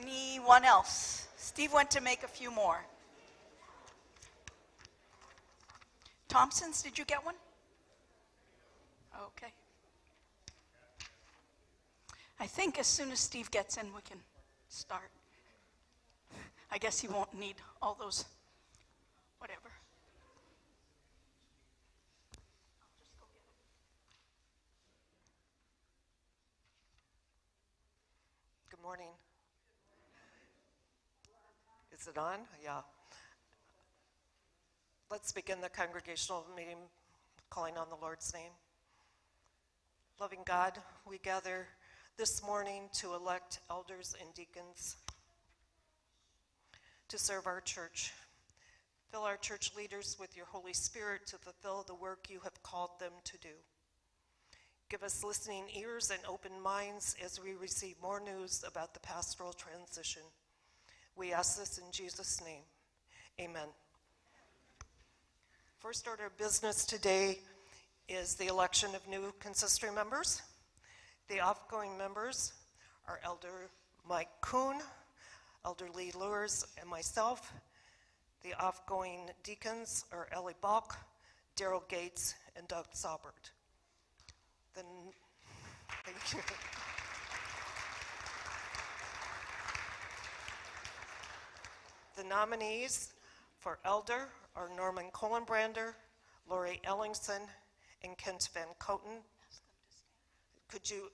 Anyone else? Steve went to make a few more. Thompson's, did you get one? Okay. I think as soon as Steve gets in, we can start. I guess he won't need all those, whatever. Good morning. Is it on? Yeah. Let's begin the congregational meeting calling on the Lord's name. Loving God, we gather this morning to elect elders and deacons to serve our church. Fill our church leaders with your Holy Spirit to fulfill the work you have called them to do. Give us listening ears and open minds as we receive more news about the pastoral transition. We ask this in Jesus' name. Amen. First order of business today is the election of new consistory members. The outgoing members are Elder Mike Kuhn, Elder Lee Lures, and myself. The outgoing deacons are Ellie Balk, Daryl Gates, and Doug Saubert. Thank you. The nominees for Elder are Norman Kohlenbrander, Lori Ellingson, and Kent Van Coten. Could you,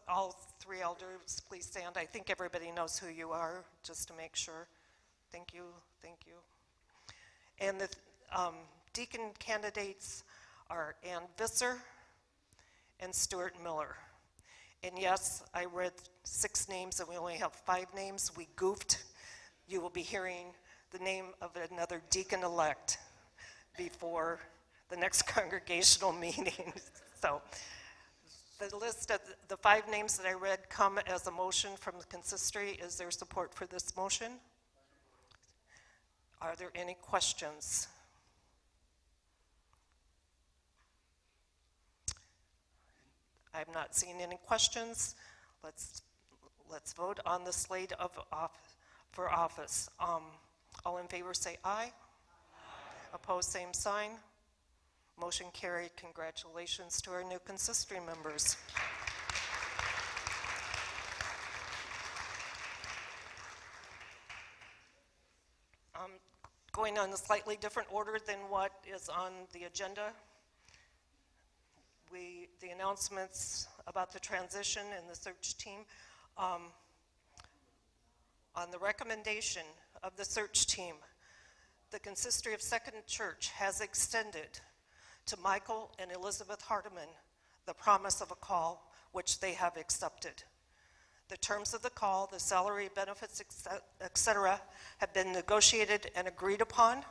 all three elders, please stand? I think everybody knows who you are, just to make sure. Thank you, thank you. And the deacon candidates are Ann Visser and Stuart Miller. And yes, I read 6 names and we only have 5 names. We goofed. You will be hearing the name of another deacon-elect before the next congregational meeting. So the list of the 5 names that I read come as a motion from the consistory. Is there support for this motion? Are there any questions? I'm not seeing any questions. Let's vote on the slate for office. All in favor say aye. Aye. Opposed, same sign. Motion carried. Congratulations to our new consistory members. Going on a slightly different order than what is on the agenda. The announcements about the transition and the search team. On the recommendation of the search team, the consistory of Second Church has extended to Michael and Elizabeth Hardiman the promise of a call, which they have accepted. The terms of the call, the salary, benefits, etc., have been negotiated and agreed upon.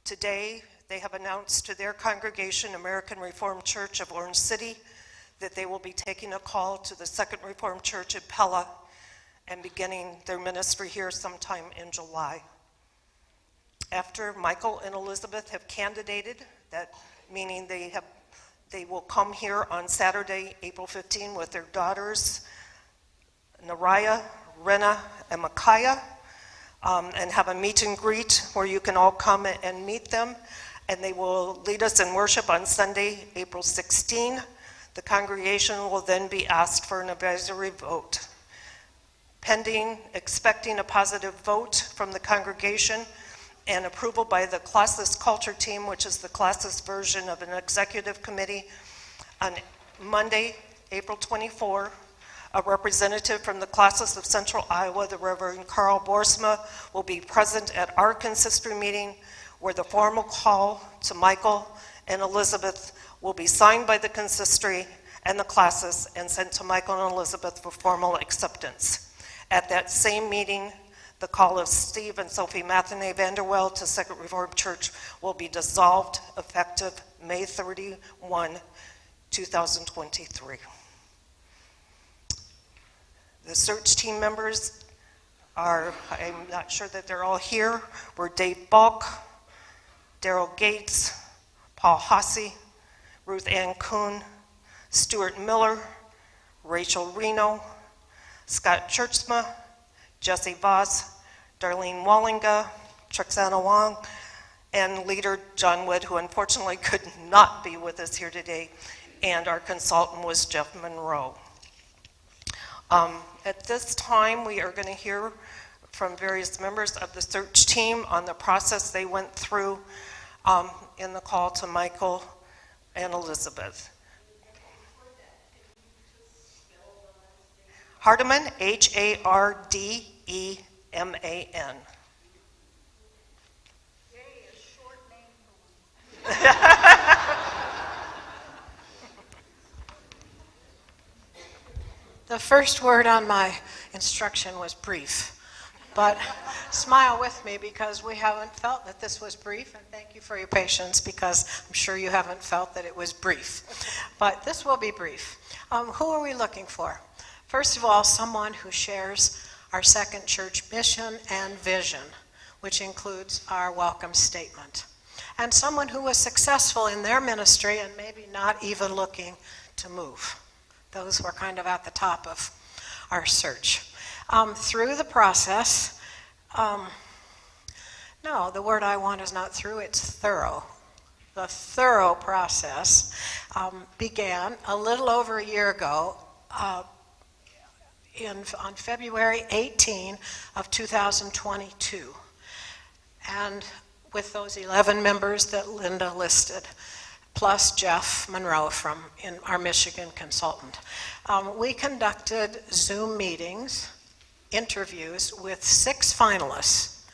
Today, they have announced to their congregation, American Reformed Church of Orange City, that they will be taking a call to the Second Reformed Church in Pella and beginning their ministry here sometime in July. After Michael and Elizabeth have candidated, that meaning they will come here on Saturday, April 15, with their daughters, Naraya, Rena, and Micaiah, and have a meet and greet where you can all come and meet them. And they will lead us in worship on Sunday, April 16. The congregation will then be asked for an advisory vote. Pending, expecting a positive vote from the congregation and approval by the classless culture team, which is the classless version of an executive committee, on Monday, April 24, a representative from the classless of Central Iowa, the Reverend Carl Boersma, will be present at our consistory meeting, where the formal call to Michael and Elizabeth will be signed by the consistory and the classes and sent to Michael and Elizabeth for formal acceptance. At that same meeting, the call of Steve and Sophie Mathene Vanderwell to Second Reformed Church will be dissolved effective May 31, 2023. The search team members are, I'm not sure that they're all here, were Dave Balk, Daryl Gates, Paul Hasse, Ruth Ann Kuhn, Stuart Miller, Rachel Reno, Scott Churchma, Jesse Voss, Darlene Wallinga, Trixana Wong, and leader John Wood, who unfortunately could not be with us here today, and our consultant was Jeff Monroe. At this time, we are going to hear from various members of the search team on the process they went through in the call to Michael and Elizabeth. Hardeman, Hardeman. The first word on my instruction was brief, but smile with me because we haven't felt that this was brief, and thank you for your patience because I'm sure you haven't felt that it was brief. But this will be brief. Who are we looking for? First of all, someone who shares our second church mission and vision, which includes our welcome statement, and someone who was successful in their ministry and maybe not even looking to move. Those were kind of at the top of our search. Through the process, no, the word I want is not through, it's thorough. The thorough process began a little over a year ago on February 18 of 2022. And with those 11 members that Linda listed, plus Jeff Monroe from our Michigan consultant. We conducted Zoom meetings, interviews with 6 finalists,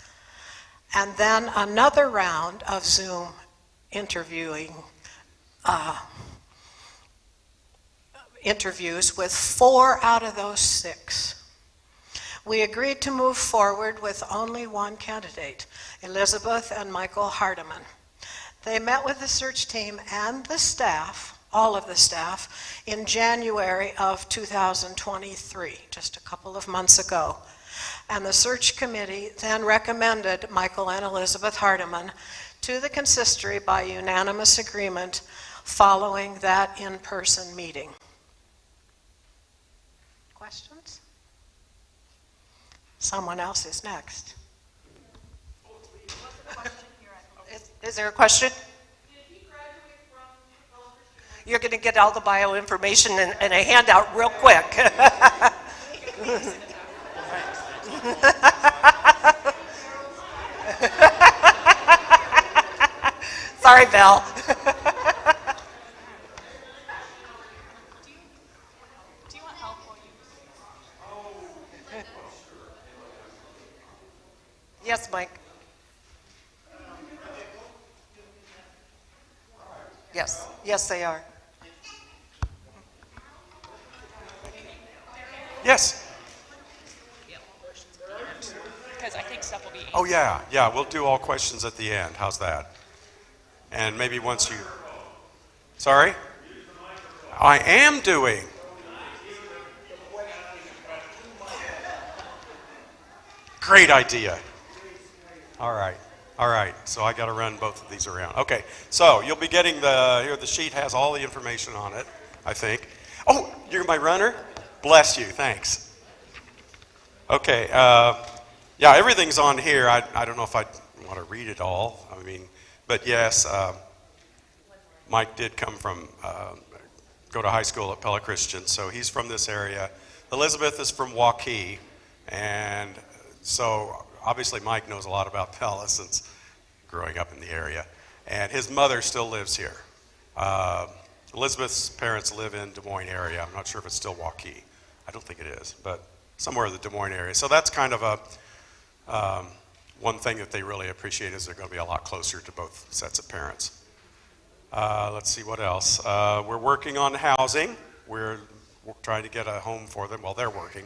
and then another round of Zoom interviews with 4 out of those 6. We agreed to move forward with only one candidate, Elizabeth and Michael Hardeman. They met with the search team and the staff, all of the staff, in January of 2023, just a couple of months ago. And the search committee then recommended Michael and Elizabeth Hardeman to the consistory by unanimous agreement following that in-person meeting. Questions? Someone else is next. Is there a question? Did he graduate from Pella? You're going to get all the bio information and a handout real quick. Sorry, Val. Do you want help while you... Yes, Mike. Yes, yes, they are. Yes. Because I think stuff will be. Oh, yeah, we'll do all questions at the end. How's that? And maybe once you... Sorry? I am doing. Great idea. All right. So I got to run both of these around. Okay, so you'll be getting the sheet has all the information on it, I think. Oh, you're my runner? Bless you, thanks. Okay, yeah, everything's on here. I don't know if I want to read it all. I mean, but yes, Mike did come from, go to high school at Pella Christian, so he's from this area. Elizabeth is from Waukee, and so obviously Mike knows a lot about Pella since growing up in the area. And his mother still lives here. Elizabeth's parents live in Des Moines area. I'm not sure if it's still Waukee. I don't think it is, but somewhere in the Des Moines area. So that's kind of a one thing that they really appreciate is they're going to be a lot closer to both sets of parents. Let's see what else. We're working on housing. We're trying to get a home for them while they're working.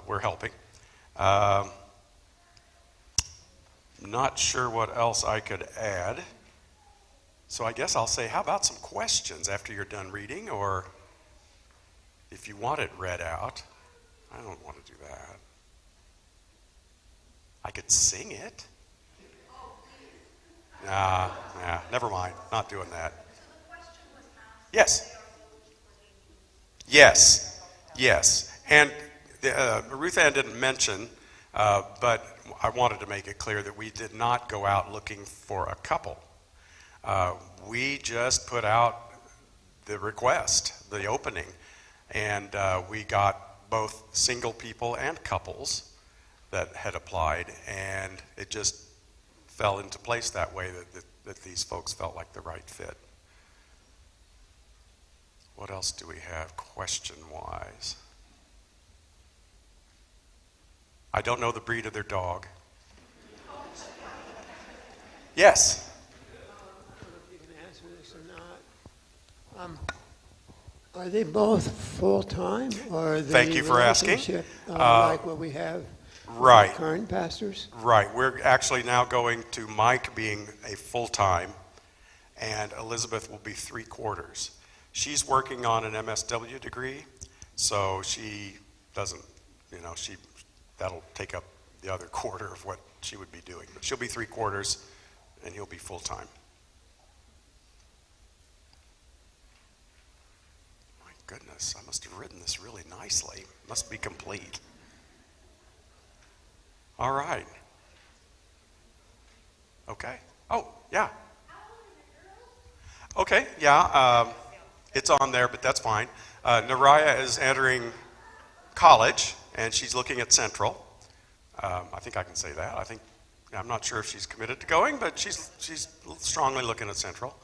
We're helping. Not sure what else I could add. So I guess I'll say, how about some questions after you're done reading, or if you want it read out. I don't want to do that. I could sing it. Nah, never mind. Not doing that. Yes. And Ruth Ann didn't mention, but I wanted to make it clear that we did not go out looking for a couple. We just put out the request, the opening, and we got both single people and couples that had applied, and it just fell into place that way that these folks felt like the right fit. What else do we have question-wise? I don't know the breed of their dog. Yes? I don't know if you can answer this or not. Are they both full-time, or are they Thank you for asking. relationship, like what we have Right. with current pastors? Right. We're actually now going to Mike being a full-time, and Elizabeth will be 3/4. She's working on an MSW degree, so she doesn't, that'll take up the other quarter of what she would be doing. But she'll be 3/4, and he'll be full-time. My goodness, I must have written this really nicely. Must be complete. All right. Okay. Oh, yeah. Okay, yeah. It's on there, but that's fine. Naraya is entering college, and she's looking at Central. I think I can say that. I'm not sure if she's committed to going, but she's strongly looking at Central.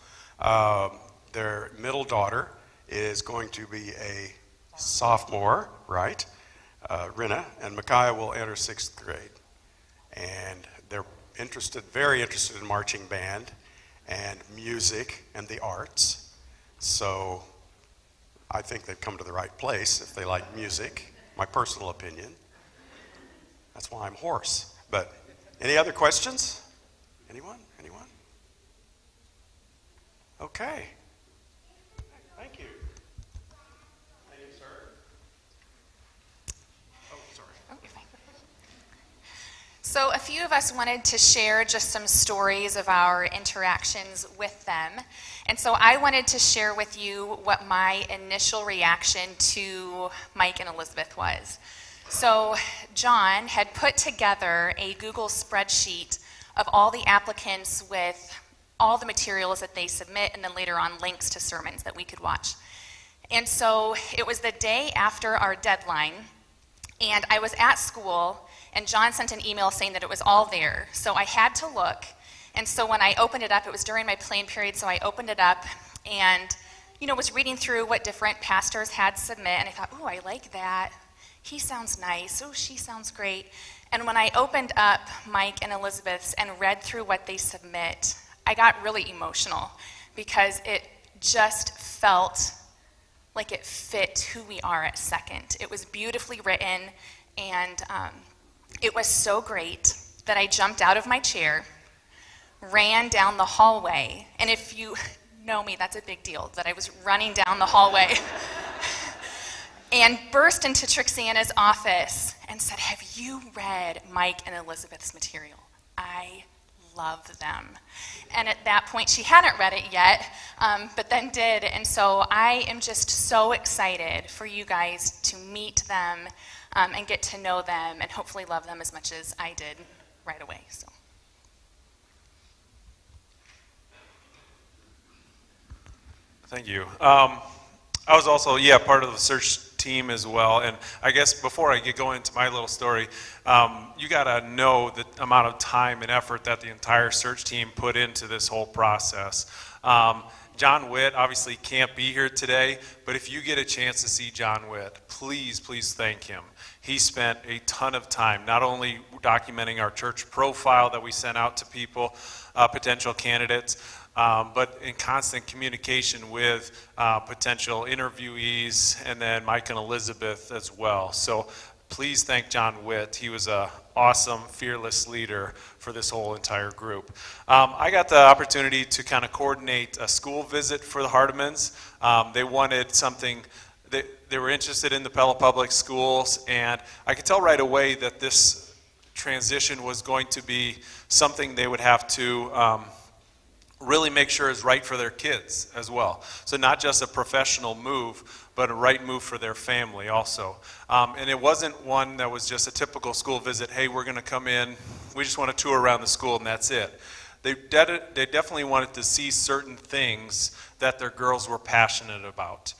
Their middle daughter is going to be a sophomore, right? Rinna, and Micaiah will enter 6th grade. And they're very interested in marching band and music and the arts. So I think they've come to the right place if they like music, my personal opinion. That's why I'm hoarse. But any other questions? Anyone? Okay. Thank you. Thank you, sir. Oh, sorry. Oh, you're fine. So a few of us wanted to share just some stories of our interactions with them. And so I wanted to share with you what my initial reaction to Mike and Elizabeth was. So John had put together a Google spreadsheet of all the applicants with all the materials that they submit, and then later on links to sermons that we could watch. And so it was the day after our deadline, and I was at school, and John sent an email saying that it was all there. So I had to look, and so when I opened it up, it was during my playing period, so I opened it up and, was reading through what different pastors had submit, and I thought, oh, I like that. He sounds nice. Oh, she sounds great. And when I opened up Mike and Elizabeth's and read through what they submit, I got really emotional because it just felt like it fit who we are at Second. It was beautifully written, and it was so great that I jumped out of my chair, ran down the hallway, and if you know me, that's a big deal, that I was running down the hallway, and burst into Trixiana's office and said, have you read Mike and Elizabeth's material? I love them. And at that point, she hadn't read it yet, but then did. And so I am just so excited for you guys to meet them and get to know them and hopefully love them as much as I did right away. So. Thank you. I was also, part of the search team as well. And I guess before I get going into my little story, you got to know the amount of time and effort that the entire search team put into this whole process. John Witt obviously can't be here today, but if you get a chance to see John Witt, please thank him. He spent a ton of time not only documenting our church profile that we sent out to people, potential candidates, but in constant communication with potential interviewees, and then Mike and Elizabeth as well. So please thank John Witt. He was an awesome, fearless leader for this whole entire group. I got the opportunity to kind of coordinate a school visit for the Hardemans. They wanted something, they were interested in the Pella Public Schools, and I could tell right away that this transition was going to be something they would have to really make sure is right for their kids as well. So not just a professional move, but a right move for their family also. And it wasn't one that was just a typical school visit. Hey, we're going to come in, we just want to tour around the school and that's it. They definitely wanted to see certain things that their girls were passionate about.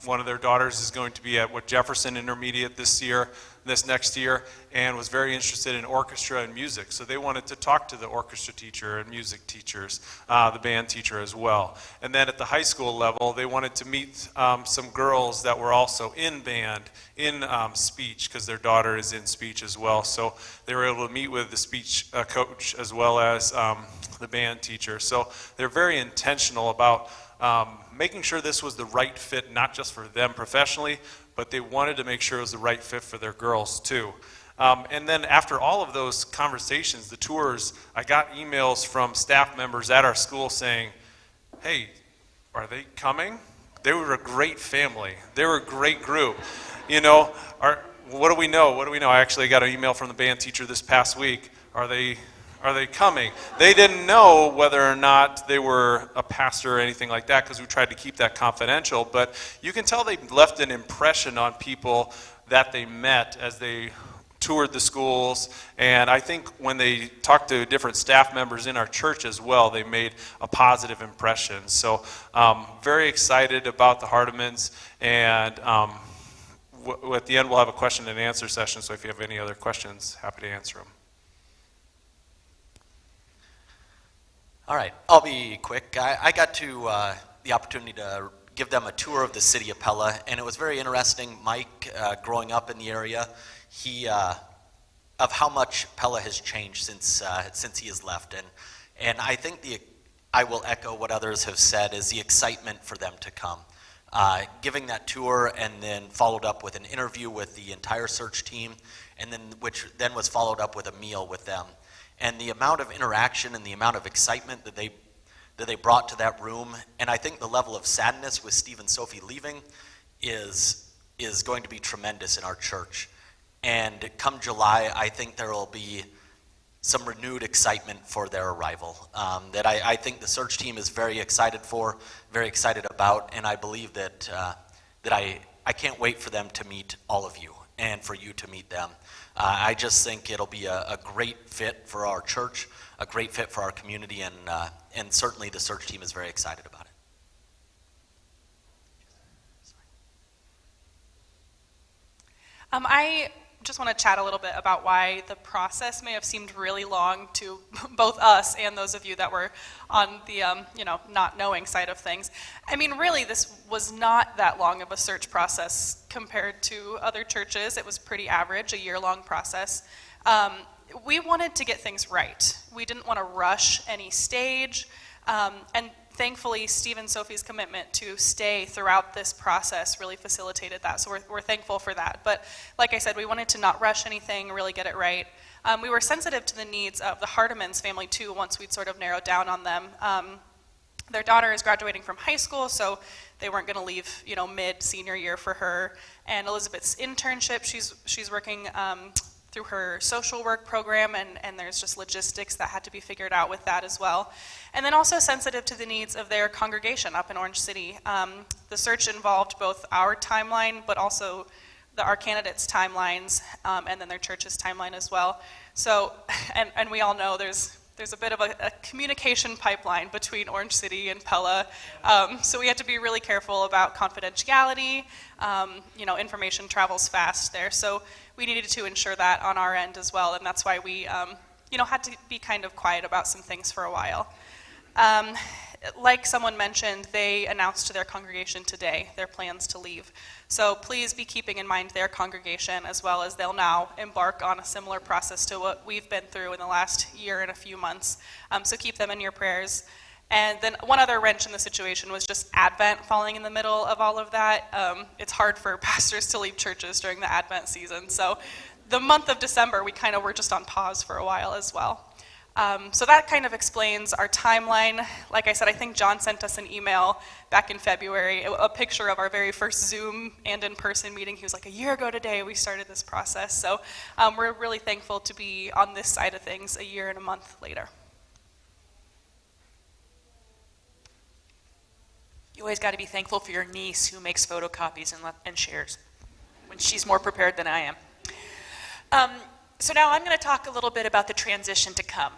One of their daughters is going to be at Jefferson Intermediate this next year, and was very interested in orchestra and music. So they wanted to talk to the orchestra teacher and music teachers, the band teacher as well. And then at the high school level, they wanted to meet some girls that were also in band, in speech, because their daughter is in speech as well. So they were able to meet with the speech coach as well as the band teacher. So they're very intentional about making sure this was the right fit, not just for them professionally, but they wanted to make sure it was the right fit for their girls too. And then after all of those conversations, the tours, I got emails from staff members at our school saying, hey, are they coming? They were a great family. They were a great group. You know, what do we know? What do we know? I actually got an email from the band teacher this past week. Are they coming? They didn't know whether or not they were a pastor or anything like that because we tried to keep that confidential, but you can tell they left an impression on people that they met as they toured the schools, and I think when they talked to different staff members in our church as well, they made a positive impression. So very excited about the Hardimans, and at the end we'll have a question and answer session, so if you have any other questions, happy to answer them. All right, I'll be quick. I got to the opportunity to give them a tour of the city of Pella, and it was very interesting. Mike, growing up in the area, of how much Pella has changed since he has left, and I think I will echo what others have said is the excitement for them to come. Giving that tour and then followed up with an interview with the entire search team, and then which then was followed up with a meal with them. And the amount of interaction and the amount of excitement that they brought to that room, and I think the level of sadness with Steve and Sophie leaving is going to be tremendous in our church. And come July, I think there will be some renewed excitement for their arrival that I think the search team is very excited for, very excited about, and I believe that I can't wait for them to meet all of you and for you to meet them. I just think it'll be a great fit for our church, a great fit for our community, and certainly the search team is very excited about it. I just want to chat a little bit about why the process may have seemed really long to both us and those of you that were on the not knowing side of things. I mean, really, this was not that long of a search process compared to other churches. It was pretty average, a year-long process. We wanted to get things right. We didn't want to rush any stage, and thankfully, Steve and Sophie's commitment to stay throughout this process really facilitated that, so we're thankful for that. But like I said, we wanted to not rush anything, really get it right. We were sensitive to the needs of the Hardimans family, too, once we'd sort of narrowed down on them. Their daughter is graduating from high school, so they weren't going to leave, mid-senior year for her. And Elizabeth's internship, she's working through her social work program, and there's just logistics that had to be figured out with that as well. And then also sensitive to the needs of their congregation up in Orange City. The search involved both our timeline, but also our candidates' timelines, and then their church's timeline as well. So, and we all know there's a bit of a communication pipeline between Orange City and Pella. So we had to be really careful about confidentiality. Information travels fast there. So we needed to ensure that on our end as well. And that's why we, had to be kind of quiet about some things for a while. Like someone mentioned, they announced to their congregation today their plans to leave. So please be keeping in mind their congregation, as well as they'll now embark on a similar process to what we've been through in the last year and a few months. So keep them in your prayers. And then one other wrench in the situation was just Advent falling in the middle of all of that. It's hard for pastors to leave churches during the Advent season. So the month of December, we kind of were just on pause for a while as well. So that kind of explains our timeline. Like I said, I think John sent us an email back in February, a picture of our very first Zoom and in-person meeting. He was like, a year ago today we started this process. So we're really thankful to be on this side of things a year and a month later. you always got to be thankful for your niece who makes photocopies and shares when she's more prepared than I am. So now I'm going to talk a little bit about the transition to come.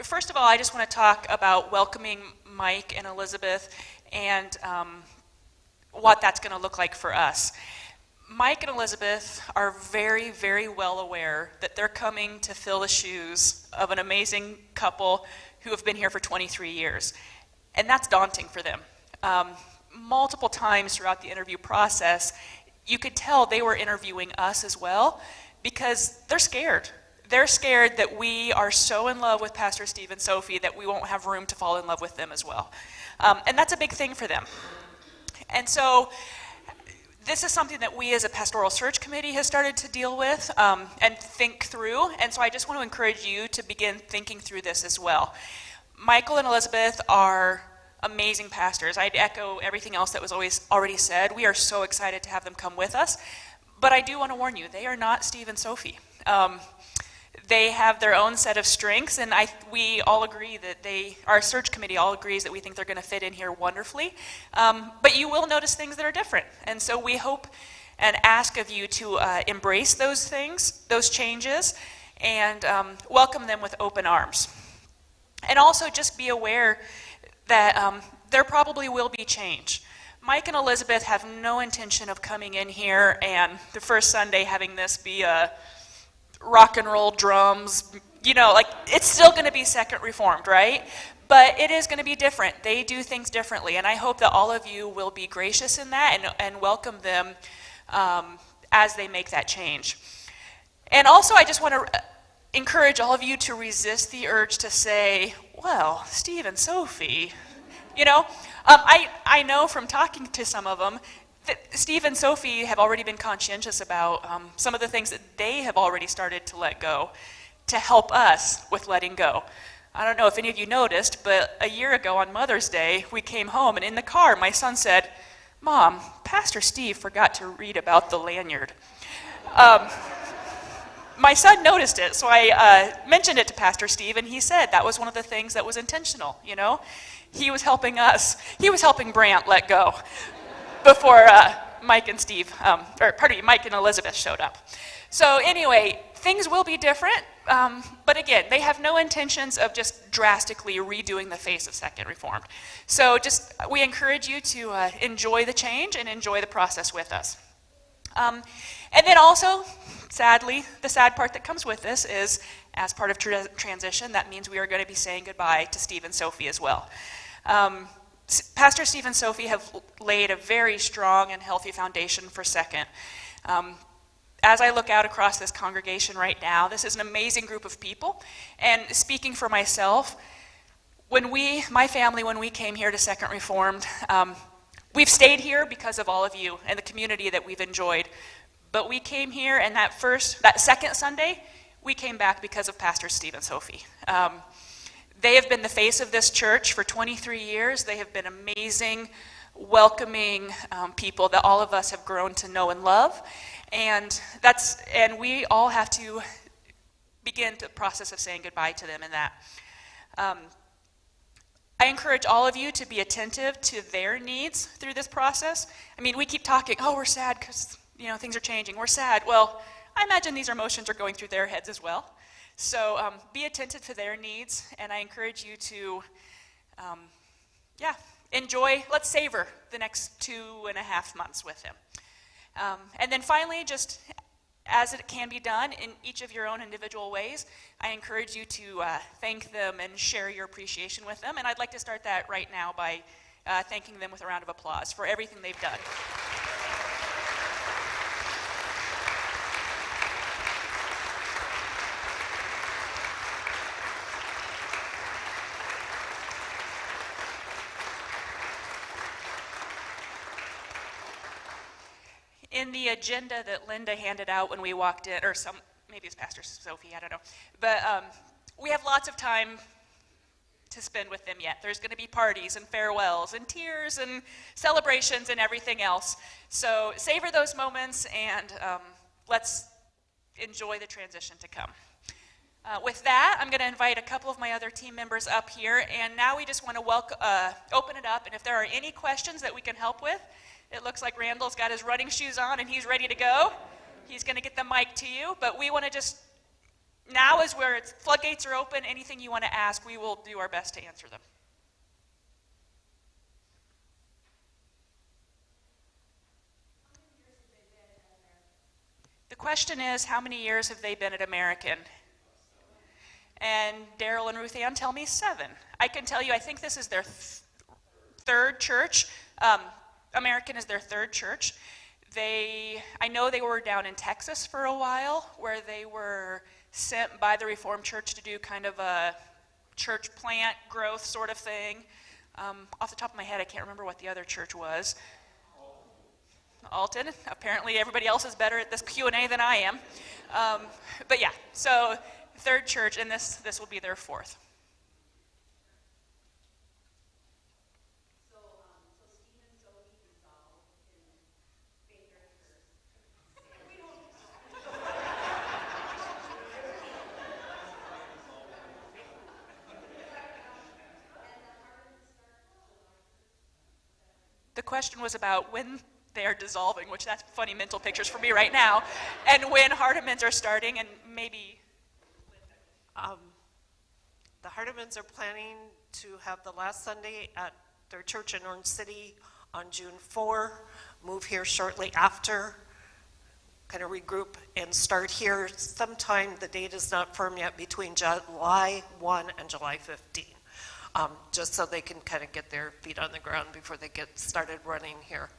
First of all, I just want to talk about welcoming Mike and Elizabeth and what that's going to look like for us. Mike and Elizabeth are very, very well aware that they're coming to fill the shoes of an amazing couple who have been here for 23 years. And that's daunting for them. Multiple times throughout the interview process, you could tell they were interviewing us as well, because they're scared. They're scared that we are so in love with Pastor Steve and Sophie that we won't have room to fall in love with them as well. And that's a big thing for them. And so this is something that we as a pastoral search committee has started to deal with and think through. And so I just want to encourage you to begin thinking through this as well. Michael and Elizabeth are amazing pastors. I'd echo everything else that was already said. We are so excited to have them come with us. But I do want to warn you, they are not Steve and Sophie. They have their own set of strengths, and we all agree that our search committee all agrees that we think they're going to fit in here wonderfully. But you will notice things that are different. And so we hope and ask of you to embrace those things, those changes, and welcome them with open arms. And also just be aware that there probably will be change. Mike and Elizabeth have no intention of coming in here and the first Sunday having this be rock and roll drums, it's still going to be Second Reformed, right? But it is going to be different. They do things differently, and I hope that all of you will be gracious in that and welcome them as they make that change. And also, I just want to encourage all of you to resist the urge to say, well, Steve and Sophie, I know from talking to some of them that Steve and Sophie have already been conscientious about some of the things that they have already started to let go to help us with letting go. I don't know if any of you noticed, but a year ago on Mother's Day, we came home, and in the car, my son said, Mom, Pastor Steve forgot to read about the lanyard. My son noticed it, so I mentioned it to Pastor Steve, and he said that was one of the things that was intentional, He was helping us. He was helping Brant let go before Mike and Mike and Elizabeth showed up. So anyway, things will be different, but again, they have no intentions of just drastically redoing the face of Second Reformed. So we encourage you to enjoy the change and enjoy the process with us. And then also, sadly, the sad part that comes with this is, as part of transition, that means we are going to be saying goodbye to Steve and Sophie as well. Pastor Steve and Sophie have laid a very strong and healthy foundation for Second. As I look out across this congregation right now, this is an amazing group of people. And speaking for myself, my family, when we came here to Second Reformed, we've stayed here because of all of you and the community that we've enjoyed. But we came here, and that second Sunday, we came back because of Pastor Steve and Sophie. They have been the face of this church for 23 years. They have been amazing, welcoming people that all of us have grown to know and love. And we all have to begin the process of saying goodbye to them in that. I encourage all of you to be attentive to their needs through this process. I mean, we keep talking, we're sad because things are changing. We're sad. Well, I imagine these emotions are going through their heads as well. So be attentive to their needs, and I encourage you to, enjoy, let's savor the next 2.5 months with them. And then finally, just as it can be done in each of your own individual ways, I encourage you to thank them and share your appreciation with them. And I'd like to start that right now by thanking them with a round of applause for everything they've done. In the agenda that Linda handed out when we walked in, or maybe it's Pastor Sophie, I don't know. But we have lots of time to spend with them yet. There's going to be parties and farewells and tears and celebrations and everything else. So savor those moments and let's enjoy the transition to come. With that, I'm going to invite a couple of my other team members up here, and now we just want to open it up, and if there are any questions that we can help with, it looks like Randall's got his running shoes on and he's ready to go. He's going to get the mic to you, but we want to just, now is where it's, floodgates are open. Anything you want to ask, we will do our best to answer them. The question is, how many years have they been at American? And Daryl and Ruth Ann tell me 7. I can tell you, I think this is their third church. American is their third church. I know they were down in Texas for a while, where they were sent by the Reformed Church to do kind of a church plant growth sort of thing. Off the top of my head, I can't remember what the other church was. Alton. Apparently everybody else is better at this Q&A than I am. But yeah, so third church, and this will be their 4th. The question was about when they are dissolving, which that's funny mental pictures for me right now, and when Hardimans are starting, and maybe... The Hardimans are planning to have the last Sunday at their church in Orange City on June 4, move here shortly after, kind of regroup and start here sometime, the date is not firm yet, between July 1 and July 15, just so they can kind of get their feet on the ground before they get started running here.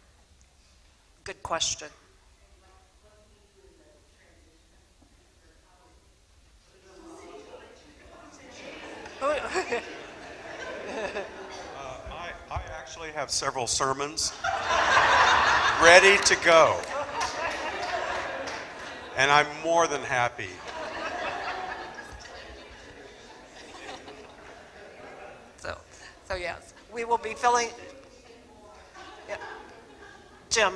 Good question. I actually have several sermons ready to go. And I'm more than happy. So yes, we will be filling. Yeah. Jim.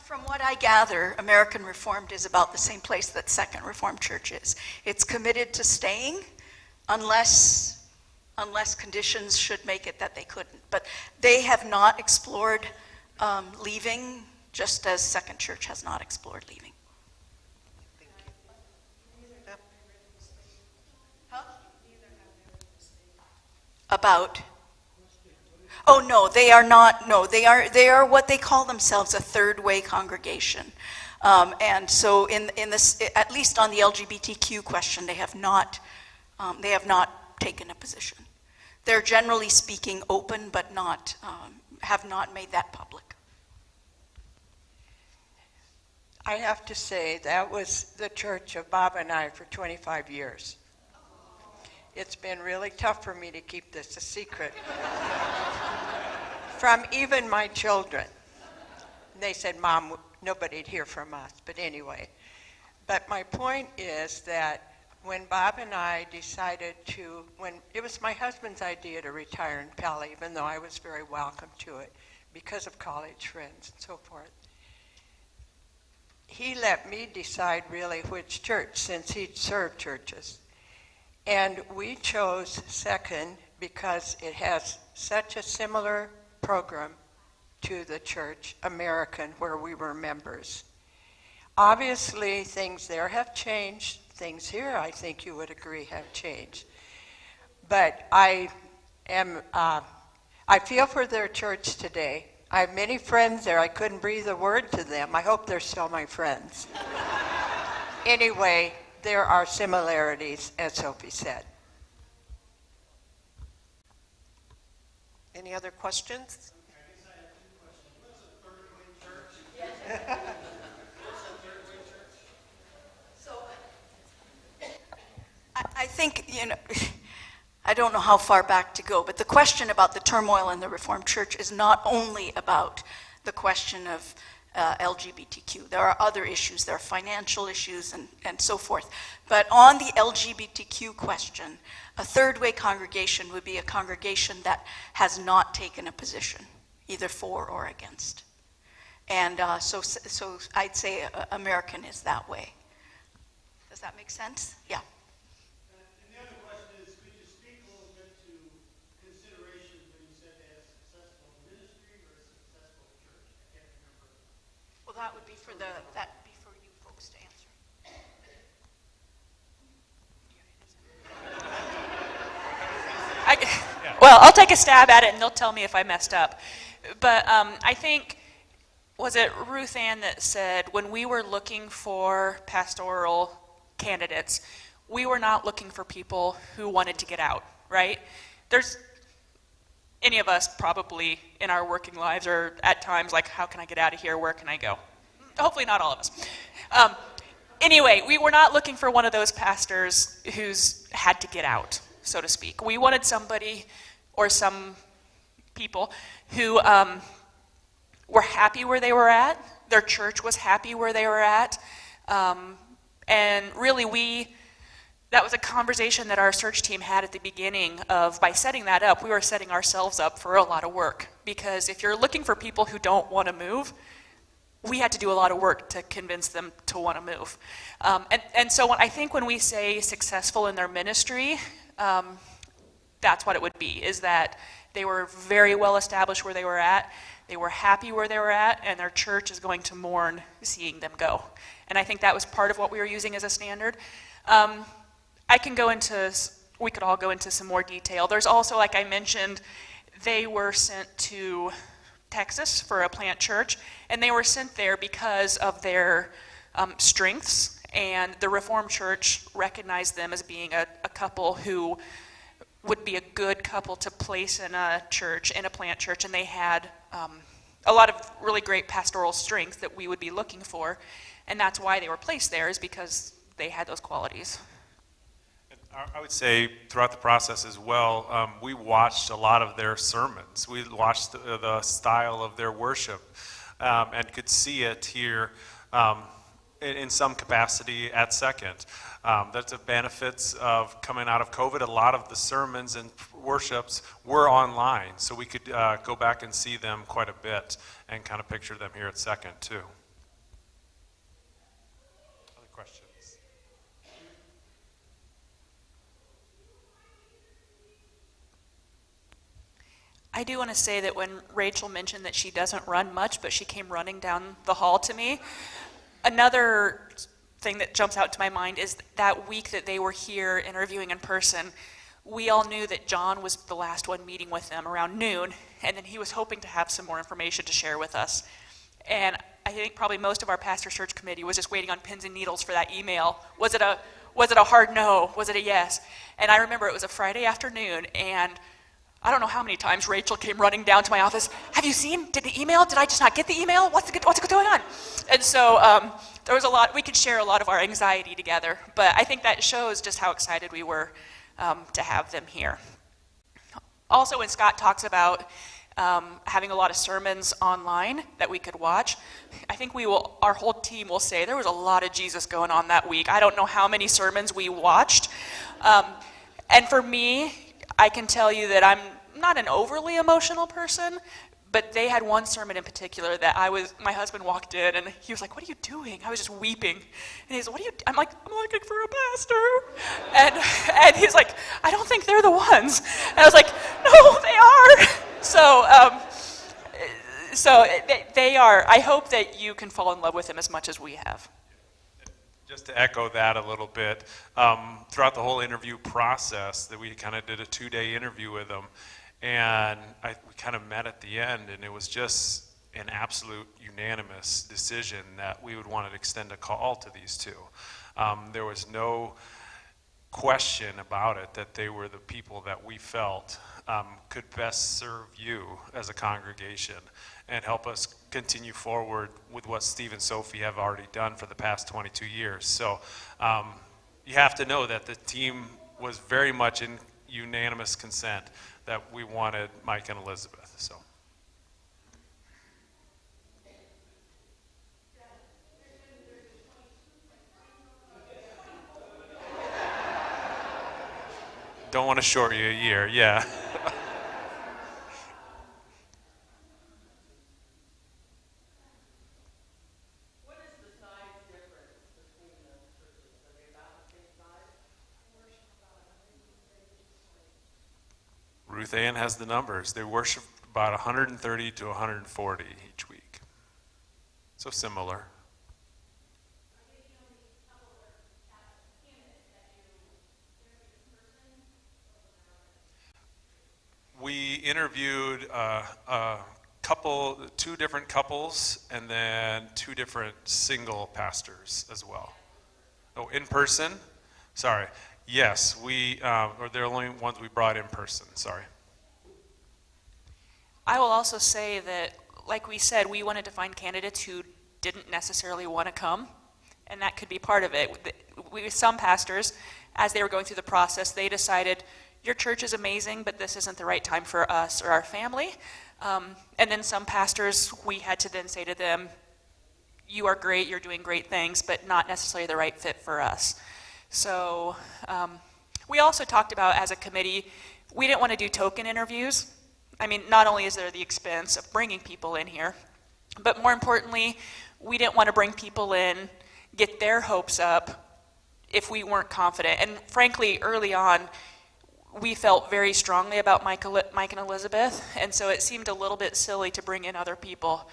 From what I gather, American Reformed is about the same place that Second Reformed Church is. It's committed to staying unless conditions should make it that they couldn't. But they have not explored leaving, just as Second Church has not explored leaving. Huh? About? Oh no, they are not. No, they are what they call themselves, a third way congregation, and so in this, at least on the LGBTQ question, they have not taken a position. They're generally speaking open, but not have not made that public. I have to say that was the church of Bob and I for 25 years. It's been really tough for me to keep this a secret from even my children. They said, Mom, nobody'd hear from us, but anyway. But my point is that when Bob and I decided when it was my husband's idea to retire in Pella, even though I was very welcome to it because of college friends and so forth, he let me decide really which church, since he'd served churches. And we chose Second because it has such a similar program to the church, American, where we were members. Obviously, things there have changed. Things here, I think you would agree, have changed. But I feel for their church today. I have many friends there. I couldn't breathe a word to them. I hope they're still my friends. Anyway, there are similarities, as Sophie said. Any other questions? I think, I don't know how far back to go, but the question about the turmoil in the Reformed Church is not only about the question of LGBTQ. There are other issues, there are financial issues and so forth. But on the LGBTQ question, a third-way congregation would be a congregation that has not taken a position, either for or against. And so I'd say American is that way. Does that make sense? Yeah. And the other question is, could you speak a little bit to considerations when you said they had a successful ministry or a successful church? I can't remember. Well, that'd be for you folks to answer. Well, I'll take a stab at it and they'll tell me if I messed up. But I think, was it Ruth Ann that said, when we were looking for pastoral candidates, we were not looking for people who wanted to get out, right? There's any of us probably in our working lives or at times like, how can I get out of here? Where can I go? Hopefully not all of us. Anyway, we were not looking for one of those pastors who's had to get out, so to speak. We wanted somebody or some people who were happy where they were at. Their church was happy where they were at. And really that was a conversation that our search team had at the beginning of, by setting that up, we were setting ourselves up for a lot of work. Because if you're looking for people who don't want to move, we had to do a lot of work to convince them to want to move. And so I think when we say successful in their ministry, that's what it would be, is that they were very well established where they were at, they were happy where they were at, and their church is going to mourn seeing them go. And I think that was part of what we were using as a standard. We could all go into some more detail. There's also, like I mentioned, they were sent to Texas for a plant church, and they were sent there because of their strengths, and the Reformed Church recognized them as being a couple who would be a good couple to place in a church, in a plant church, and they had a lot of really great pastoral strength that we would be looking for, and that's why they were placed there, is because they had those qualities. I would say throughout the process as well, we watched a lot of their sermons. We watched the style of their worship and could see it here in some capacity at Second. That's the benefits of coming out of COVID. A lot of the sermons and worships were online, so we could go back and see them quite a bit and kind of picture them here at Second too. Other questions? I do want to say that when Rachel mentioned that she doesn't run much, but she came running down the hall to me, another thing that jumps out to my mind is that week that they were here interviewing in person, we all knew that John was the last one meeting with them around noon, and then he was hoping to have some more information to share with us. And I think probably most of our pastor search committee was just waiting on pins and needles for that email. Was it a hard no? Was it a yes? And I remember it was a Friday afternoon, and I don't know how many times Rachel came running down to my office. Have you seen? Did the email? Did I just not get the email? What's going on? And so there was a lot. We could share a lot of our anxiety together. But I think that shows just how excited we were to have them here. Also, when Scott talks about having a lot of sermons online that we could watch, I think our whole team will say there was a lot of Jesus going on that week. I don't know how many sermons we watched. And for me, I can tell you that I'm not an overly emotional person, but they had one sermon in particular that my husband walked in and he was like, "What are you doing?" I was just weeping. And he's, I'm like, "I'm looking for a pastor." And he's like, "I don't think they're the ones." And I was like, "No, they are." So they are. I hope that you can fall in love with them as much as we have. Just to echo that a little bit, throughout the whole interview process, that we kind of did a 2-day interview with them, and we kind of met at the end, and it was just an absolute unanimous decision that we would want to extend a call to these two. There was no question about it that they were the people that we felt could best serve you as a congregation and help us continue forward with what Steve and Sophie have already done for the past 22 years. So you have to know that the team was very much in unanimous consent that we wanted Mike and Elizabeth. So. Don't want to short you a year, yeah. Ruth Ann has the numbers. They worship about 130 to 140 each week. So similar. We interviewed two different couples, and then two different single pastors as well. Oh, in person? Sorry. Yes, or they're the only ones we brought in person. Sorry. I will also say that, like we said, we wanted to find candidates who didn't necessarily want to come, and that could be part of it. Some pastors, as they were going through the process, they decided, your church is amazing, but this isn't the right time for us or our family. And then some pastors, we had to then say to them, you are great, you're doing great things, but not necessarily the right fit for us. So we also talked about, as a committee, we didn't want to do token interviews. I mean, not only is there the expense of bringing people in here, but more importantly, we didn't want to bring people in, get their hopes up if we weren't confident. And frankly, early on, we felt very strongly about Mike and Elizabeth, and so it seemed a little bit silly to bring in other people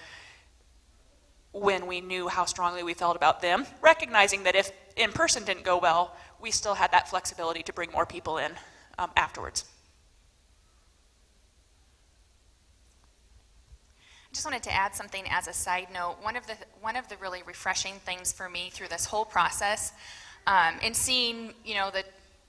when we knew how strongly we felt about them, recognizing that if in person didn't go well, we still had that flexibility to bring more people in afterwards. I just wanted to add something as a side note. One of the really refreshing things for me through this whole process, in seeing, the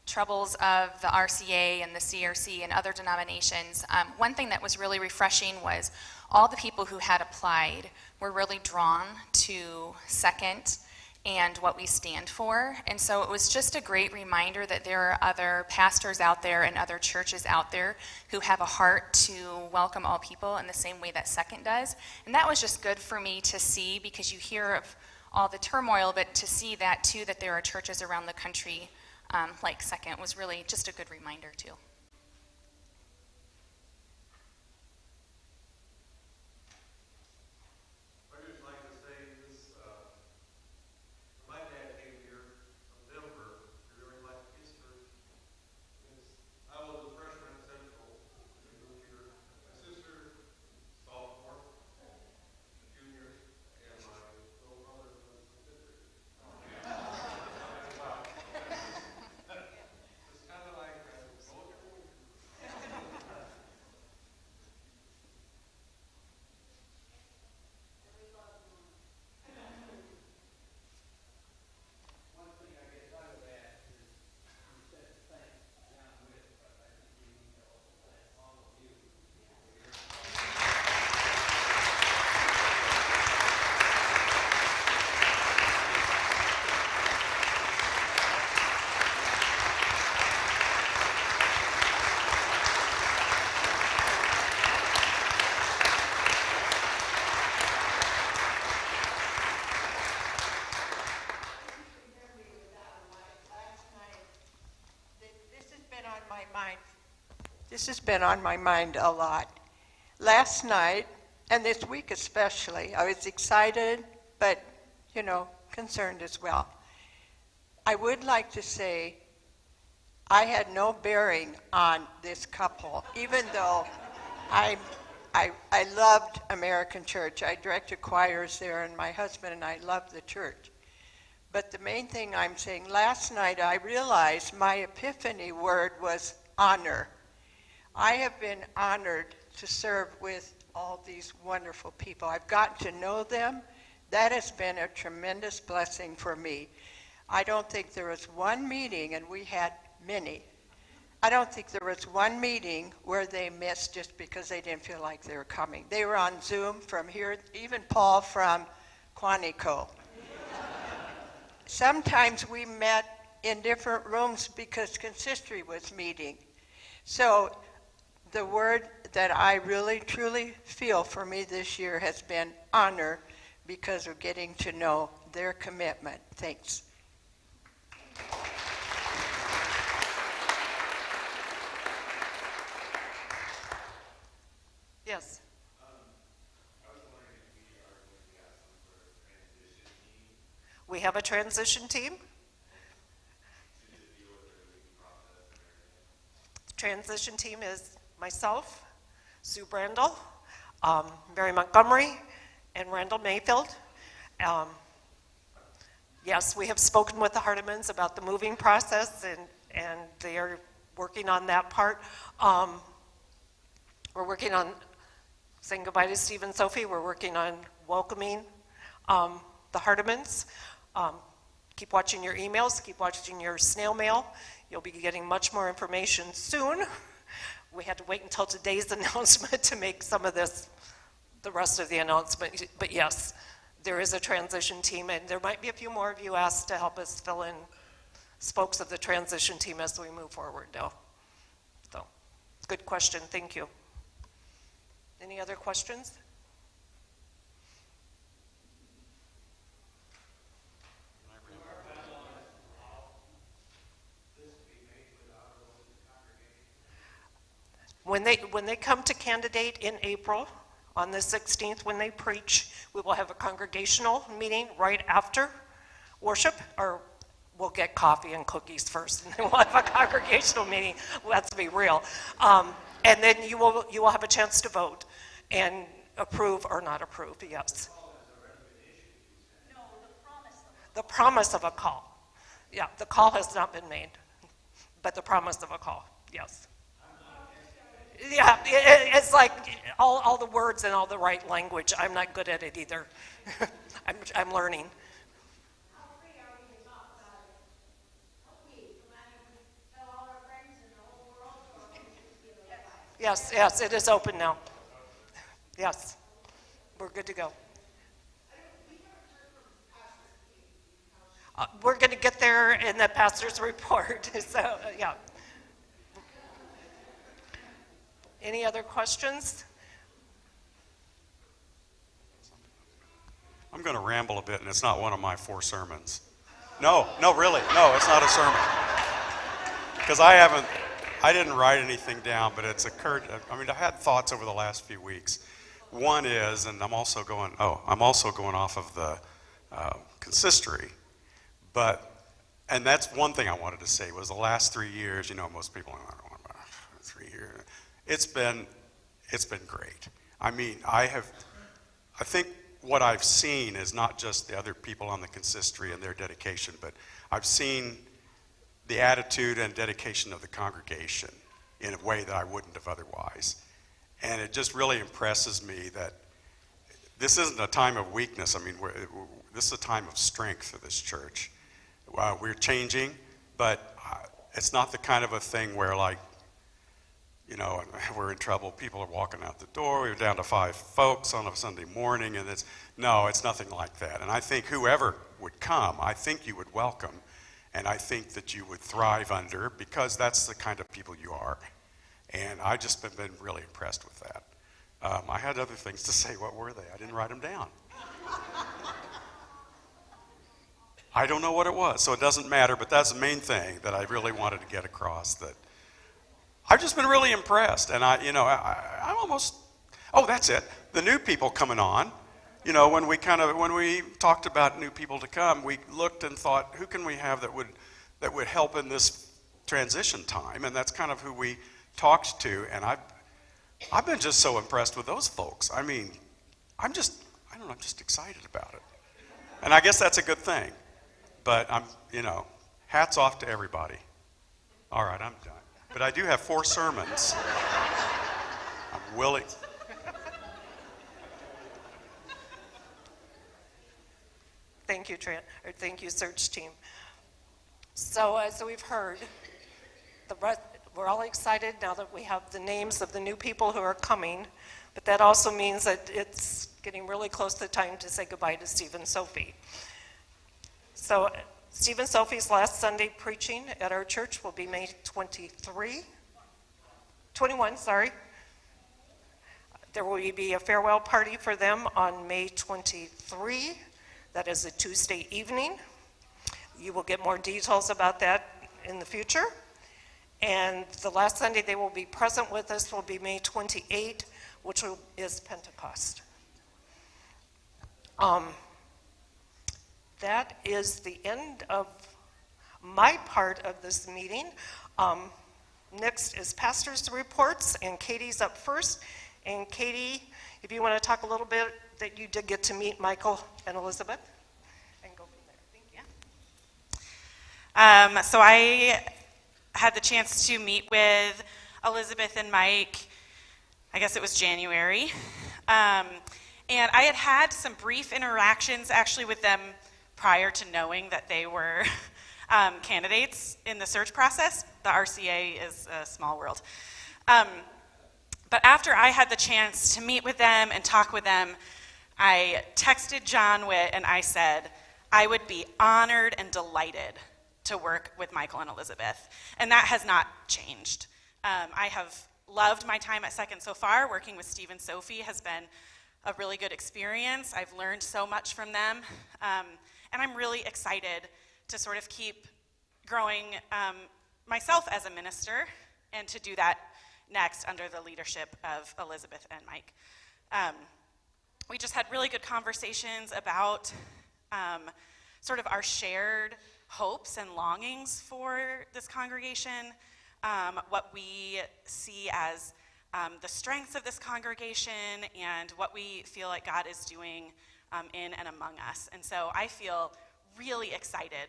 troubles of the RCA and the CRC and other denominations, one thing that was really refreshing was all the people who had applied were really drawn to Second and what we stand for. And so it was just a great reminder that there are other pastors out there and other churches out there who have a heart to welcome all people in the same way that Second does. And that was just good for me to see, because you hear of all the turmoil, but to see that too, that there are churches around the country like Second, was really just a good reminder too. This has been on my mind a lot. Last night, and this week especially, I was excited, but, concerned as well. I would like to say I had no bearing on this couple, even though I loved American Church. I directed choirs there, and my husband and I loved the church. But the main thing I'm saying, last night I realized my epiphany word was honor. I have been honored to serve with all these wonderful people. I've gotten to know them. That has been a tremendous blessing for me. I don't think there was one meeting, and we had many. I don't think there was one meeting where they missed just because they didn't feel like they were coming. They were on Zoom from here, even Paul from Quantico. Sometimes we met in different rooms because consistory was meeting. So the word that I really, truly feel for me this year has been honor, because of getting to know their commitment. Thanks. Yes. We have a transition team. The transition team is myself, Sue Brandel, Mary Montgomery, and Randall Mayfield. Yes, we have spoken with the Hardimans about the moving process, and they are working on that part. We're working on saying goodbye to Steve and Sophie. We're working on welcoming the Hardimans. Keep watching your emails, keep watching your snail mail. You'll be getting much more information soon. We had to wait until today's announcement to make some of this, the rest of the announcement. But yes, there is a transition team, and there might be a few more of you asked to help us fill in spokes of the transition team as we move forward now. So, good question, thank you. Any other questions? When they come to candidate in April, on the 16th, when they preach, we will have a congregational meeting right after worship, or we'll get coffee and cookies first, and then we'll have a congregational meeting. Let's be real. And then you will have a chance to vote and approve or not approve, yes. No, the promise of a call. Yeah, the call has not been made, but the promise of a call, yes. Yeah, it's like all the words and all the right language. I'm not good at it either. I'm learning. How free are we to talk about it? Okay, tell all our friends in the whole world, or we just give it a Yes, it is open now. Yes, we're good to go. We're going to get there in the pastor's report. So, yeah. Any other questions? I'm going to ramble a bit, and it's not one of my 4 sermons. No, really. No, it's not a sermon. Because I didn't write anything down, but it's occurred. I mean, I had thoughts over the last few weeks. One is, and I'm also going off of the consistory. And that's one thing I wanted to say was the last 3 years, most people are like, 3 years. It's been great. I mean, I think what I've seen is not just the other people on the consistory and their dedication, but I've seen the attitude and dedication of the congregation in a way that I wouldn't have otherwise. And it just really impresses me that this isn't a time of weakness. I mean, this is a time of strength for this church. We're changing, but it's not the kind of a thing where, like, we're in trouble. People are walking out the door. We're down to 5 folks on a Sunday morning, and it's nothing like that. And I think whoever would come, I think you would welcome, and I think that you would thrive under, because that's the kind of people you are. And I just been really impressed with that. I had other things to say. What were they? I didn't write them down. I don't know what it was, so it doesn't matter, but that's the main thing that I really wanted to get across, that I've just been really impressed. And I'm almost, that's it. The new people coming on, when we talked about new people to come, we looked and thought, who can we have that would help in this transition time? And that's kind of who we talked to, and I've been just so impressed with those folks. I mean, I'm just excited about it. And I guess that's a good thing. But hats off to everybody. All right, I'm done. But I do have 4 sermons. I'm willing. Thank you, thank you, search team. So as we've heard, we're all excited now that we have the names of the new people who are coming, but that also means that it's getting really close to the time to say goodbye to Steve and Sophie. So Steve and Sophie's last Sunday preaching at our church will be May 21. There will be a farewell party for them on May 23. That is a Tuesday evening. You will get more details about that in the future. And the last Sunday they will be present with us will be May 28, which is Pentecost. That is the end of my part of this meeting. Next is pastors' reports, and Katie's up first. And Katie, if you want to talk a little bit that you did get to meet Michael and Elizabeth, and go from there. Thank you. So I had the chance to meet with Elizabeth and Mike, I guess it was January. And I had had some brief interactions actually with them prior to knowing that they were candidates in the search process. The RCA is a small world. But after I had the chance to meet with them and talk with them, I texted John Witt and I said, I would be honored and delighted to work with Michael and Elizabeth. And that has not changed. I have loved my time at Second so far. Working with Steve and Sophie has been a really good experience. I've learned so much from them. And I'm really excited to sort of keep growing myself as a minister and to do that next under the leadership of Elizabeth and Mike. We just had really good conversations about sort of our shared hopes and longings for this congregation, what we see as the strengths of this congregation, and what we feel like God is doing in and among us. And so I feel really excited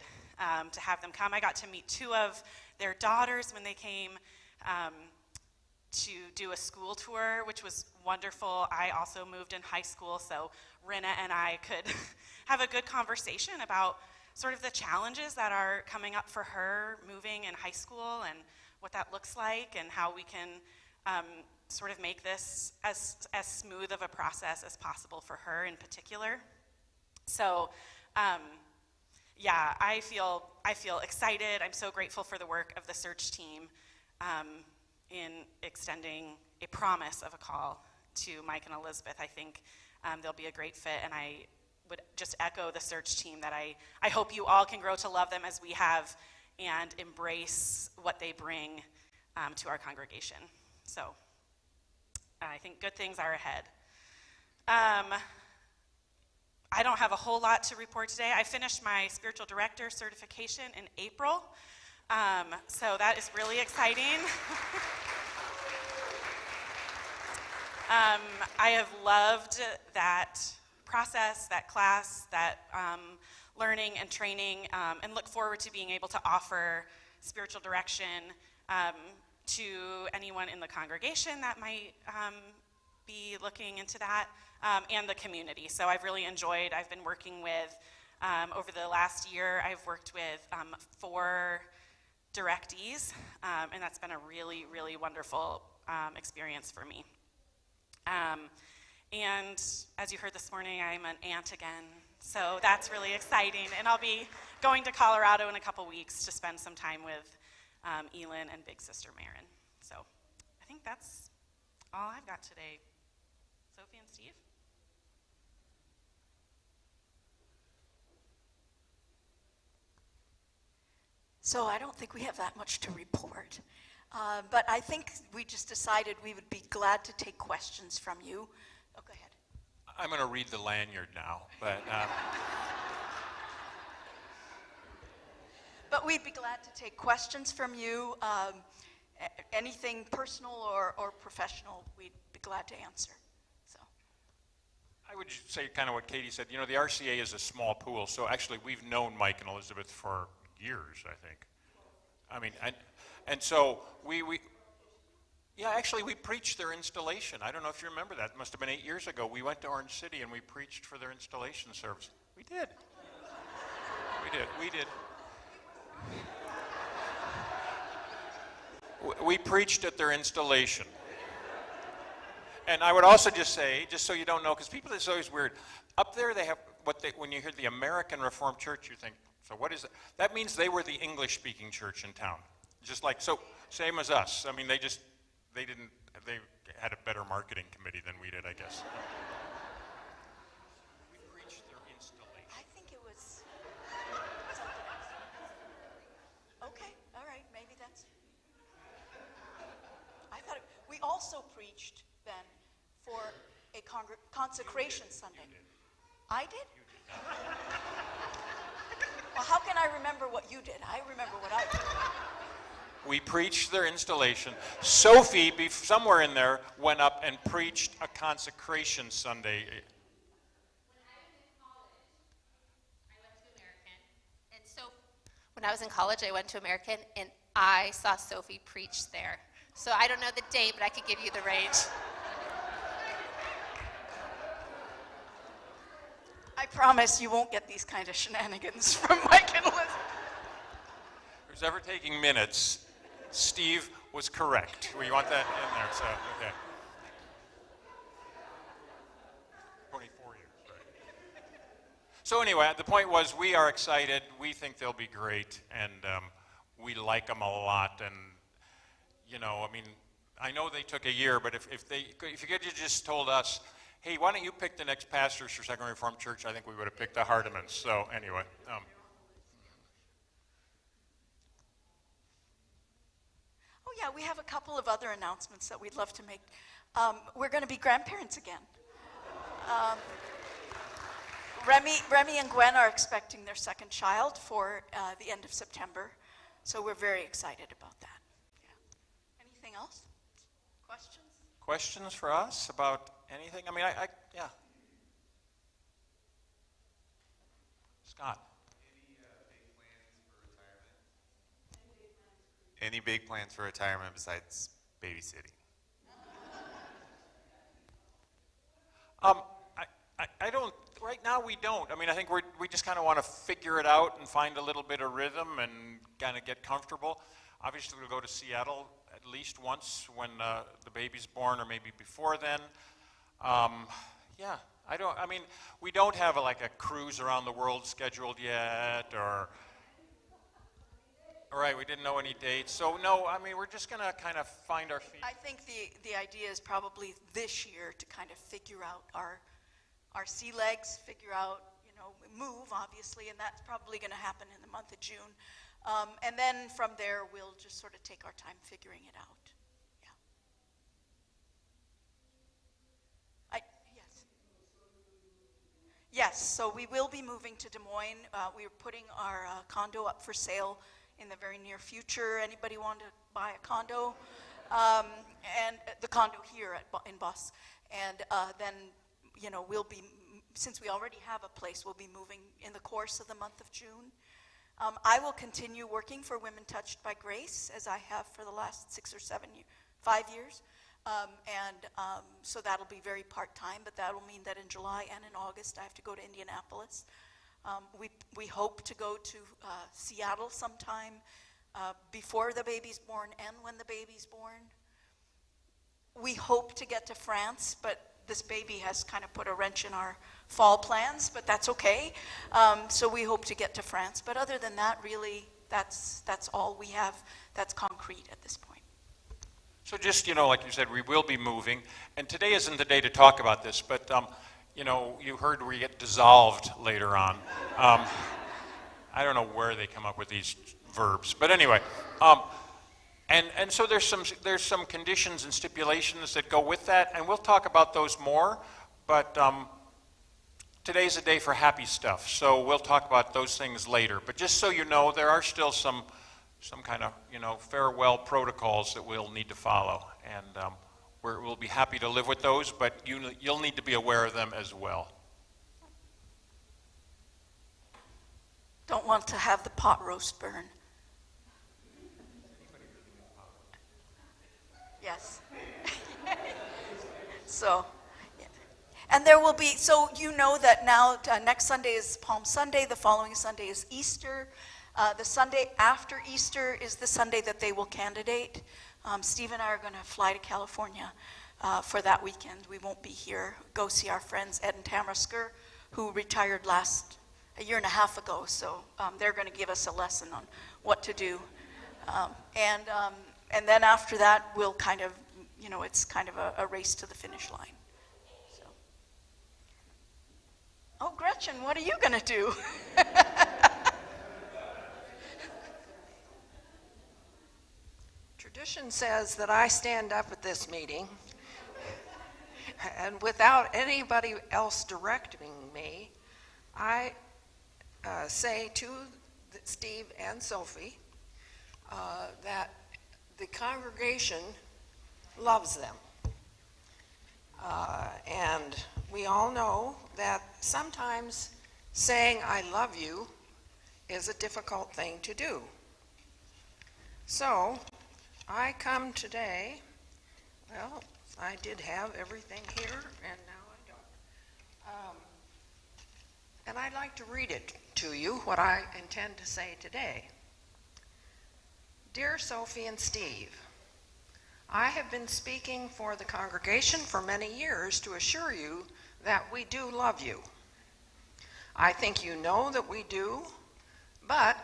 to have them come. I got to meet two of their daughters when they came to do a school tour, which was wonderful. I also moved in high school, so Rinna and I could have a good conversation about sort of the challenges that are coming up for her moving in high school and what that looks like and how we can sort of make this as smooth of a process as possible for her in particular. So yeah, I feel excited. I'm so grateful for the work of the search team in extending a promise of a call to Mike and Elizabeth. I think they'll be a great fit, and I would just echo the search team that I hope you all can grow to love them as we have and embrace what they bring to our congregation. So I think good things are ahead. I don't have a whole lot to report today. I finished my spiritual director certification in April, so that is really exciting. I have loved that process, that class, that learning and training, and look forward to being able to offer spiritual direction to anyone in the congregation that might be looking into that, and the community. So I've really enjoyed, I've been working with, over the last year, I've worked with 4 directees, and that's been a really, really wonderful experience for me. And as you heard this morning, I'm an aunt again, so that's really exciting. And I'll be going to Colorado in a couple weeks to spend some time with Elin and big sister Marin. So I think that's all I've got today. Sophie and Steve? So I don't think we have that much to report. But I think we just decided we would be glad to take questions from you. Oh, go ahead. I'm going to read the lanyard now, but... But we'd be glad to take questions from you. Anything personal or professional, we'd be glad to answer. So, I would say kind of what Katie said. You know, the RCA is a small pool, so actually we've known Mike and Elizabeth for years, I think. I mean, and so we actually we preached their installation. I don't know if you remember that. It must have been 8 years ago. We went to Orange City and we preached for their installation service. We did. We did. We preached at their installation. And I would also just say, just so you don't know, because people, it's always weird. Up there they have when you hear the American Reformed Church, you think, so what is it? That means they were the English-speaking church in town. Just like, so, same as us. I mean, they had a better marketing committee than we did, I guess. We preached their installation. I think it was something else. Okay, all right, maybe that's... I thought we also preached then Consecration Sunday. I did? Well, how can I remember what you did? I remember what I did. We preached their installation. Sophie, somewhere in there, went up and preached a consecration Sunday. When I was in college, I went to American, and I saw Sophie preach there. So I don't know the date, but I could give you the range. I promise you won't get these kind of shenanigans from Mike and Elizabeth. Who's ever taking minutes, Steve was correct. We want that in there, so, okay. 24 years, right. So anyway, the point was we are excited. We think they'll be great, and we like them a lot. And, you know, I mean, I know they took a year, but if you could have just told us, hey, why don't you pick the next pastors for Second Reformed Church, I think we would have picked the Hardemans. So anyway. Oh yeah, we have a couple of other announcements that we'd love to make. We're going to be grandparents again. Remy and Gwen are expecting their second child for the end of September, so we're very excited about that. Yeah. Anything else? Questions? Questions for us about anything? I mean, yeah. Scott. Any big plans for retirement besides babysitting? I don't, right now we don't. I mean, I think we just kind of want to figure it out and find a little bit of rhythm and kind of get comfortable. Obviously, we'll go to Seattle at least once when the baby's born, or maybe before then. Yeah, we don't have a cruise around the world scheduled yet, or, all right, we didn't know any dates. So no, I mean, we're just going to kind of find our feet. I think the idea is probably this year to kind of figure out our sea legs, figure out, move, obviously, and that's probably going to happen in the month of June. And then from there, we'll just sort of take our time figuring it out. Yeah. Yes. Yes, so we will be moving to Des Moines. We're putting our condo up for sale in the very near future. Anybody want to buy a condo? And the condo here in Boss. And then, we'll be, since we already have a place, we'll be moving in the course of the month of June. I will continue working for Women Touched by Grace, as I have for the last 5 years. So that'll be very part-time, but that'll mean that in July and in August I have to go to Indianapolis. We hope to go to Seattle sometime before the baby's born and when the baby's born. We hope to get to France, but this baby has kind of put a wrench in our fall plans, but that's okay. So we hope to get to France. But other than that, really, that's all we have that's concrete at this point. So just, like you said, we will be moving. And today isn't the day to talk about this, but, you heard we get dissolved later on. I don't know where they come up with these verbs. But anyway, and so there's some conditions and stipulations that go with that, and we'll talk about those more. But today's a day for happy stuff, so we'll talk about those things later. But just so you know, there are still some kind of farewell protocols that we'll need to follow, and we'll be happy to live with those. But you'll need to be aware of them as well. Don't want to have the pot roast burn. Yes. So, yeah. And there will be, so that now next Sunday is Palm Sunday, the following Sunday is Easter. The Sunday after Easter is the Sunday that they will candidate. Steve and I are going to fly to California for that weekend. We won't be here. Go see our friends Ed and Tamara Skur, who retired a year and a half ago. So they're going to give us a lesson on what to do. And then after that, we'll kind of, it's kind of a race to the finish line. So. Oh, Gretchen, what are you going to do? Tradition says that I stand up at this meeting. And without anybody else directing me, I say to Steve and Sophie that the congregation loves them. And we all know that sometimes saying I love you is a difficult thing to do. So I come today, well, I did have everything here, and now I don't. And I'd like to read it to you, what I intend to say today. Dear Sophie and Steve, I have been speaking for the congregation for many years to assure you that we do love you. I think you know that we do, but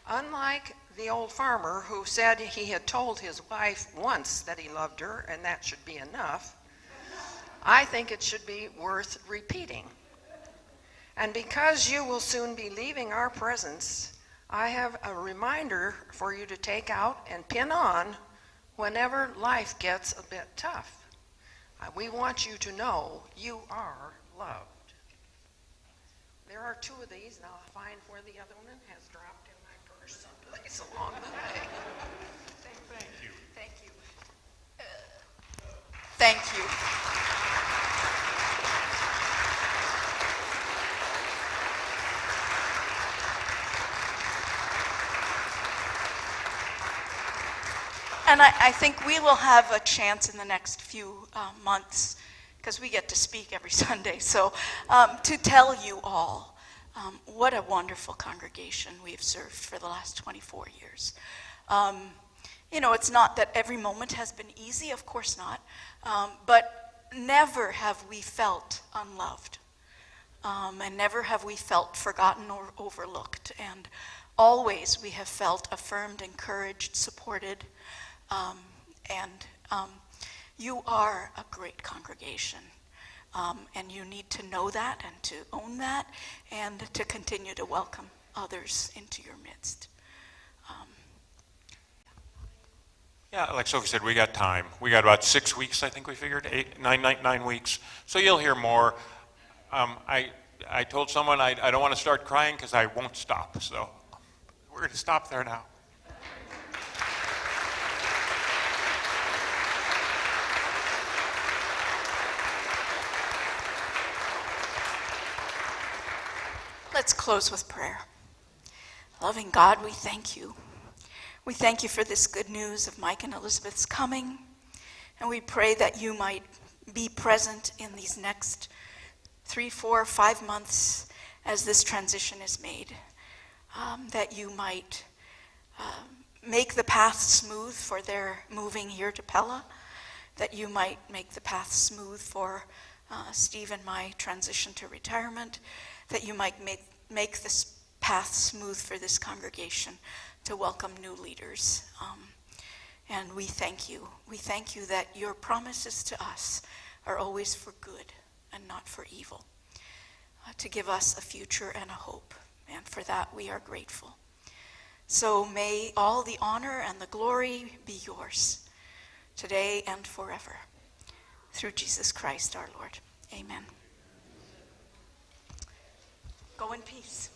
unlike the old farmer who said he had told his wife once that he loved her and that should be enough, I think it should be worth repeating. And because you will soon be leaving our presence, I have a reminder for you to take out and pin on whenever life gets a bit tough. We want you to know you are loved. There are 2 of these, and I'll find where the other one has dropped in my purse someplace along the way. Thank you. Thank you. Thank you. And I think we will have a chance in the next few months, because we get to speak every Sunday, so to tell you all what a wonderful congregation we have served for the last 24 years. You know, it's not that every moment has been easy, of course not, but never have we felt unloved, and never have we felt forgotten or overlooked, and always we have felt affirmed, encouraged, supported, and you are a great congregation, and you need to know that and to own that and to continue to welcome others into your midst. Yeah, like Sophie said, we got time. We got about 6 weeks, I think we figured, 9 weeks. So you'll hear more. I told someone I don't want to start crying because I won't stop. So we're going to stop there now. Let's close with prayer. Loving God, we thank you. We thank you for this good news of Mike and Elizabeth's coming, and we pray that you might be present in these next 3, 4, 5 months as this transition is made, that you might make the path smooth for their moving here to Pella, that you might make the path smooth for Steve and my transition to retirement, that you might make this path smooth for this congregation to welcome new leaders. And we thank you. We thank you that your promises to us are always for good and not for evil, to give us a future and a hope. And for that we are grateful. So may all the honor and the glory be yours today and forever. Through Jesus Christ our Lord. Amen. Go in peace.